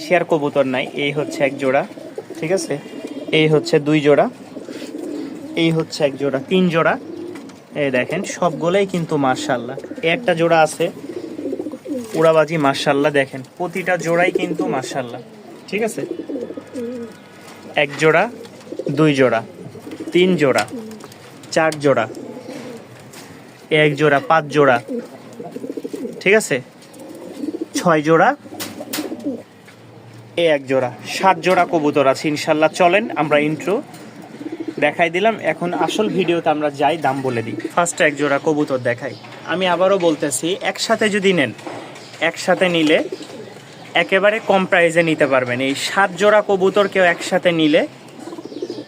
Share কবুতর নাই। এই হচ্ছে এক জোড়া, ঠিক আছে, এই হচ্ছে দুই জোড়া, এই হচ্ছে এক জোড়া, তিন জোড়া। এই দেখেন সবগুলোই কিন্তু মাশাআল্লাহ। একটা জোড়া আছে উড়াবাজি, মাশাআল্লাহ দেখেন প্রতিটা জোড়াই কিন্তু মাশাআল্লাহ, ঠিক আছে। এক জোড়া, দুই জোড়া, তিন জোড়া, চার জোড়া, এক জোড়া, পাঁচ জোড়া, ঠিক আছে, ছয় জোড়া, এক জোড়া, 7 জোড়া কবুতর আছে ইনশাল্লাহ। চলেন আমরা ইন্ট্রো দেখাই দিলাম, এখন আসল ভিডিওতে আমরা যাই, দাম বলে দিই। ফার্স্ট এক জোড়া কবুতর দেখাই। আমি আবারও বলতেছি, একসাথে যদি নেন, একসাথে নিলে একেবারে কম প্রাইসে নিতে পারবেন। এই 7 জোড়া কবুতর কেউ একসাথে নিলে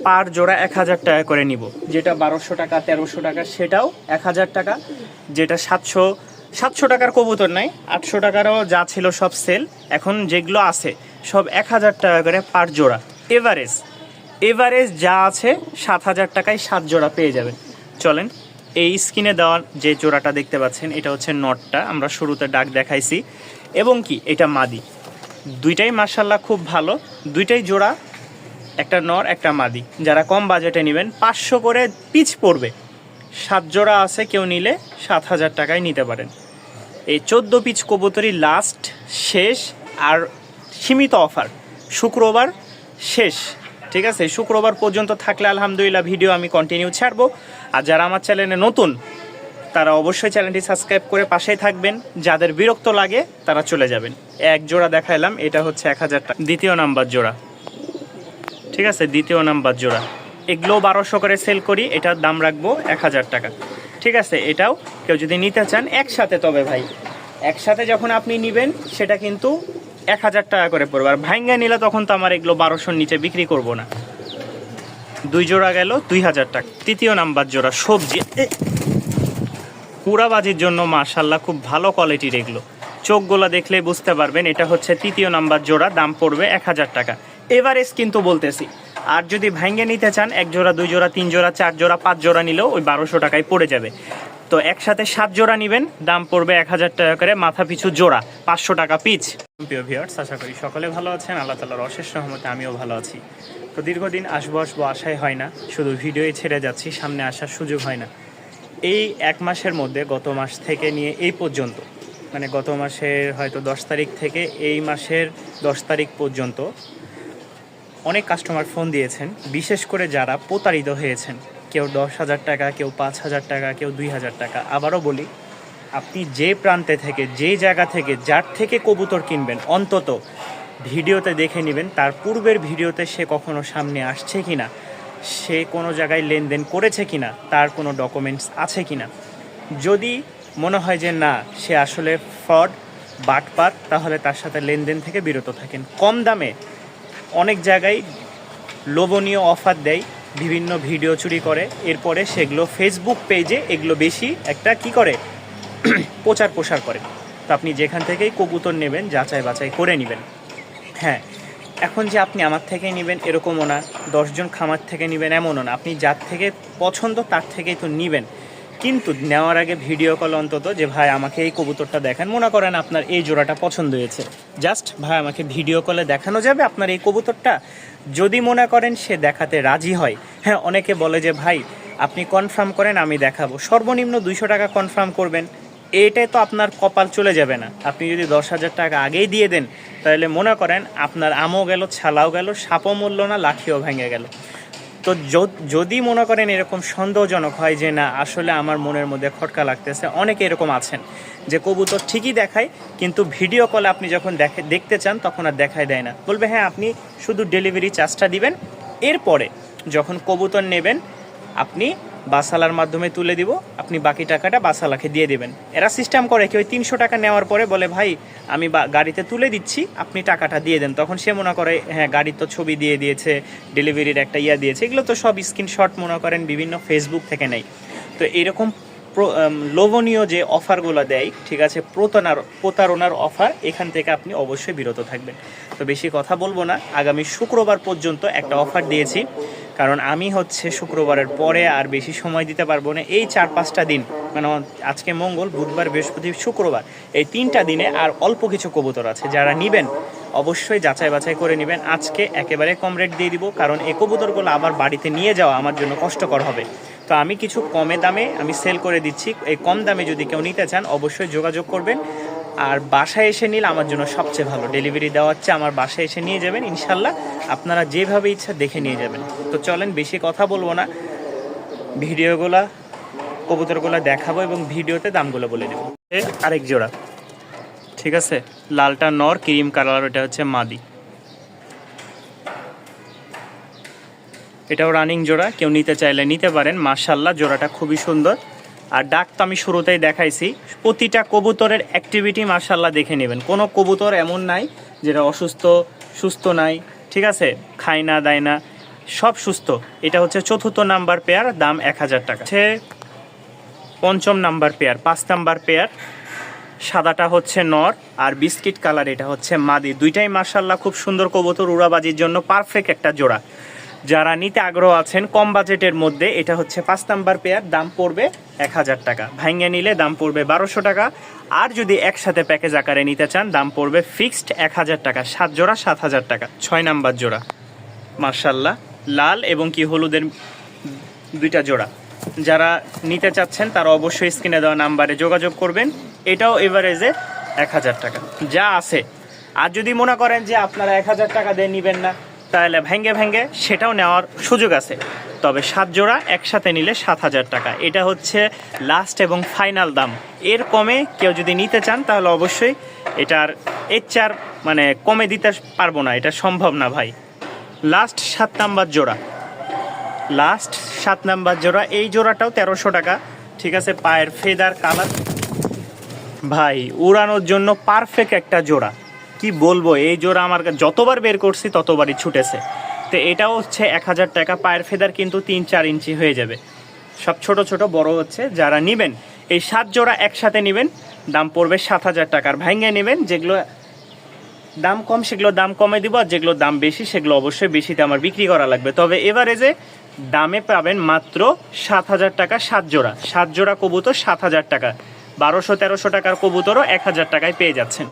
পার জোড়া 1000 টাকা করে নিব। যেটা 1200 টাকা 1300 টাকা সেটাও 1000 টাকা। যেটা 700 টাকার কবুতর নাই, 800 টাকারও যা ছিল সব সেল, এখন যেগুলো আছে সব 1000 টাকা করে পার জোড়া। এভারেজ যা আছে 7000 টাকায় 7 জোড়া পেয়ে যাবেন। চলেন, এই স্ক্রিনে দেওয়া যে জোড়াটা দেখতে পাচ্ছেন এটা হচ্ছে নটটা, আমরা শুরুতে ডাক দেখাইছি, এবং কি এটা মাদি। দুইটাই মাশাআল্লাহ খুব ভালো, দুইটাই জোড়া, একটা নর একটা মাদি। যারা কম বাজেটে নেবেন 500 করে পিচ পড়বে, 7 জোড়া আছে, কেউ নিলে 7000 টাকায় নিতে পারেন। এই 14 পিচ কবুতরই লাস্ট, শেষ, আর সীমিত অফার, শুক্রবার শেষ, ঠিক আছে। শুক্রবার পর্যন্ত থাকলে আলহামদুলিল্লাহ ভিডিও আমি কন্টিনিউ ছাড়বো। আর যারা আমার চ্যানেলে নতুন তারা অবশ্যই চ্যানেলটি সাবস্ক্রাইব করে পাশেই থাকবেন, যাদের বিরক্ত লাগে তারা চলে যাবেন। এক জোড়া দেখাইলাম, এটা হচ্ছে 1000 টাকা, দ্বিতীয় নাম্বার জোড়া, ঠিক আছে, দ্বিতীয় নাম্বার জোড়া। এগুলো 1200 করে সেল করি, এটার দাম রাখবো 1000 টাকা, ঠিক আছে। এটাও কেউ যদি নিতে চান একসাথে, তবে ভাই একসাথে যখন আপনি নেবেন সেটা কিন্তু 1000 টাকা করে পড়বে। আর ভাঙ্গা নিলে তখন তো আমার এগুলো 1200-র নিচে বিক্রি করব না। দুই জোড়া গেল 2000 টাকা। তৃতীয় নাম্বার জোড়া সবজি পুরাবাজির জন্য মাশাআল্লাহ খুব ভালো কোয়ালিটির, এগুলো চোখগুলো দেখলে বুঝতে পারবেন। এটা হচ্ছে তৃতীয় নাম্বার জোড়া, দাম পড়বে 1000 টাকা এভারেজ কিন্তু বলতেছি। আর যদি ভাঙ্গে নিতে চান এক জোড়া, দুই জোড়া, তিন জোড়া, চার জোড়া, 5 জোড়া নিলেও ওই 1200 টাকায় পড়ে যাবে। তো একসাথে 7 জোড়া নেবেন, দাম পড়বে 1000 টাকা করে, মাথা পিছু জোড়া 500 টাকা পিচ। প্রিয় ভিউয়ার্স, আশা করি সকলে ভালো আছেন, আল্লাহ তাআলার অশেষ রহমতে আমিও ভালো আছি। তো দীর্ঘদিন আসবো আশাই হয় না, শুধু ভিডিওই ছেড়ে যাচ্ছি, সামনে আসার সুযোগ হয় না। এই এক মাসের মধ্যে, গত মাস থেকে নিয়ে এই পর্যন্ত, মানে গত মাসের হয়তো 10 তারিখ থেকে এই মাসের 10 তারিখ পর্যন্ত অনেক কাস্টমার ফোন দিয়েছেন, বিশেষ করে যারা প্রতারিত হয়েছেন। কেউ 10,000 টাকা, কেউ 5,000 টাকা, কেউ 2,000 টাকা। আবারও বলি, আপনি যে প্রান্তে থেকে, যে জায়গা থেকে, যার থেকে কবুতর কিনবেন, অন্তত ভিডিওতে দেখে নেবেন তার পূর্বের ভিডিওতে সে কখনো সামনে আসছে কিনা, সে কোনো জায়গায় লেনদেন করেছে কিনা, তার কোনো ডকুমেন্টস আছে কিনা। যদি মনে হয় যে না, সে আসলে ফ্রড, বাটপার, তাহলে তার সাথে লেনদেন থেকে বিরত থাকেন। কম দামে অনেক জায়গায় লোভনীয় অফার দেয়, বিভিন্ন ভিডিও চুরি করে, এরপরে সেগুলো ফেসবুক পেজে এগুলো বেশি একটা কি করে প্রচার প্রসার করে। তো আপনি যেখান থেকেই কবুতর নেবেন যাচাই বাছাই করে নেবেন। হ্যাঁ, এখন যে আপনি আমার থেকে নেবেন এরকমও না, 10 জন খামার থেকে নেবেন এমনও না, আপনি যার থেকে পছন্দ তার থেকেই তো নেবেন। কিন্তু নেওয়ার আগে ভিডিও কল অন্তত, যে ভাই আমাকে এই কবুতরটা দেখান, মনে করেন আপনার এই জোড়াটা পছন্দ হয়েছে, জাস্ট ভাই আমাকে ভিডিও কলে দেখানো যাবে আপনার এই কবুতরটা। যদি মনে করেন সে দেখাতে রাজি হয়, হ্যাঁ, অনেকে বলে যে ভাই আপনি কনফার্ম করেন আমি দেখাবো, সর্বনিম্ন 200 টাকা কনফার্ম করবেন, এটাই তো আপনার কপাল চলে যাবে না। আপনি যদি 10,000 টাকা আগেই দিয়ে দেন, তাহলে মনে করেন আপনার আমও গেল, ছালাও গেল, সাপও মরল না, লাঠিও ভেঙে গেল। তো যদি মনে করেন এরকম সন্দেহজনক হয় যে না আসলে আমার মনের মধ্যে খটকা লাগতেছে, অনেকে এরকম আছেন যে কবুতর ঠিকই দেখায় কিন্তু ভিডিও কলে আপনি যখন দেখতে চান তখন আর দেখায় দেয় না, বলবে হ্যাঁ আপনি শুধু ডেলিভারি চার্জটা দিবেন, এরপরে যখন কবুতর নেবেন আপনি বাসালার মাধ্যমে তুলে দিব, আপনি বাকি টাকাটা বাসালাকে দিয়ে দেবেন। এরা সিস্টেম করে কি ওই 300 টাকা নেওয়ার পরে বলে ভাই আমি গাড়িতে তুলে দিচ্ছি, আপনি টাকাটা দিয়ে দেন। তখন সে মনে করে হ্যাঁ গাড়ির তো ছবি দিয়ে দিয়েছে, ডেলিভারির একটা দিয়েছে, এগুলো তো সব স্ক্রিনশট মনে করেন বিভিন্ন ফেসবুক থেকে নেই। তো এরকম লোভনীয় যে অফারগুলো দেয়, ঠিক আছে, প্রতারণার অফার, এখান থেকে আপনি অবশ্যই বিরত থাকবেন। তো বেশি কথা বলবো না, আগামী শুক্রবার পর্যন্ত একটা অফার দিয়েছি, কারণ আমি হচ্ছে শুক্রবারের পরে আর বেশি সময় দিতে পারবো না। এই 4-5টা দিন, মানে আজকে মঙ্গল, বুধবার, বৃহস্পতি, শুক্রবার, এই 3টা দিনে আর অল্প কিছু কবুতর আছে। যারা নেবেন অবশ্যই যাচাই বাছাই করে নেবেন। আজকে একেবারে কম রেট দিয়ে দিব, কারণ এই কবুতরগুলো আবার বাড়িতে নিয়ে যাওয়া আমার জন্য কষ্টকর হবে। তো আমি কিছু কমে দামে আমি সেল করে দিচ্ছি। এই কম দামে যদি কেউ নিতে চান অবশ্যই যোগাযোগ করবেন। আর বাসায় এসে নিলে আমার জন্য সবচেয়ে ভালো, ডেলিভারি দেওয়া হচ্ছে, আমার বাসায় এসে নিয়ে যাবেন ইনশাল্লাহ, আপনারা যেভাবে ইচ্ছা দেখে নিয়ে যাবেন। তো চলেন বেশি কথা বলবো না, ভিডিওগুলা কবুতরগুলো দেখাবো এবং ভিডিওতে দামগুলো বলে দেবো। আরেক জোড়া, ঠিক আছে, লালটা নর, ক্রিম কালার, এটা হচ্ছে মাদি। এটাও রানিং জোড়া, কেউ নিতে চাইলে নিতে পারেন। মাশাআল্লাহ জোড়াটা খুবই সুন্দর। আর ডাক তো আমি শুরুতেই দেখাইছি, প্রতিটা কবুতরের অ্যাক্টিভিটি মাশাআল্লাহ দেখে নেবেন। কোনো কবুতর এমন নাই যেটা অসুস্থ, সুস্থ নাই, ঠিক আছে, খায় না দায় না, সব সুস্থ। এটা হচ্ছে 4র্থ নাম্বার পেয়ার, দাম 1000 টাকা। হচ্ছে 5ম নাম্বার পেয়ার, 5 নাম্বার পেয়ার, সাদাটা হচ্ছে নর আর বিস্কিট কালার এটা হচ্ছে মাদি। দুইটাই মাশাআল্লাহ খুব সুন্দর কবুতর, উড়াবাজির জন্য পারফেক্ট একটা জোড়া। যারা নিতে আগ্রহ আছেন কম বাজেটের মধ্যে, এটা হচ্ছে 5 নাম্বার পেয়ার, দাম পড়বে 1000 টাকা। ভাঙ্গে নিলে দাম পড়বে 1200 টাকা। আর যদি একসাথে প্যাকেজ আকারে নিতে চান দাম পড়বে ফিক্সড 1000 টাকা। 7 জোড়া 7000 টাকা। 6 নাম্বার জোড়া মাশাআল্লাহ লাল এবং কি হলুদের দুইটা জোড়া। যারা নিতে চাচ্ছেন তারা অবশ্যই স্ক্রিনে দেওয়া নাম্বারে যোগাযোগ করবেন। এটাও এভারেজে 1000 টাকা যা আছে। আর যদি মনে করেন যে আপনারা 1000 টাকা দিয়ে নেবেন না, তাহলে ভেঙ্গে ভেঙ্গে সেটাও নেওয়ার সুযোগ আছে। তবে 7 জোড়া একসাথে নিলে 7000 টাকা। এটা হচ্ছে লাস্ট এবং ফাইনাল দাম। এর কমে কেউ যদি নিতে চান তাহলে অবশ্যই এটার এর মানে কমে দিতে পারবো না, এটা সম্ভব না ভাই। লাস্ট 7 নাম্বার জোড়া, লাস্ট 7 নাম্বার জোড়া, এই জোড়াটাও 1300 টাকা, ঠিক আছে। পায়ের ফেদার কালার ভাই উড়ানোর জন্য পারফেক্ট একটা জোড়া। কি বলবো, এই জোড়া আমার যতবার বের করছি ততবারই ছুটেছে। তো এটাও হচ্ছে 1000 টাকা। পায়ের ফেদার কিন্তু 3-4 ইঞ্চি হয়ে যাবে, সব ছোট ছোট বড় হচ্ছে। যারা নেবেন এই 7 জোড়া একসাথে নেবেন, দাম পড়বে 7000 টাকার। ভাঙ্গে নেবেন, যেগুলো দাম কম সেগুলো দাম কমে দিব, আর যেগুলো দাম বেশি সেগুলো অবশ্যই বেশিতে আমার বিক্রি করা লাগবে। তবে এভারেজে দামে পাবেন মাত্র 7000 টাকা 7 জোড়া। 7 জোড়া কবুতর 7000 টাকা। 1200-1300 টাকার কবুতরও 1000 টাকায় পেয়ে যাচ্ছেন।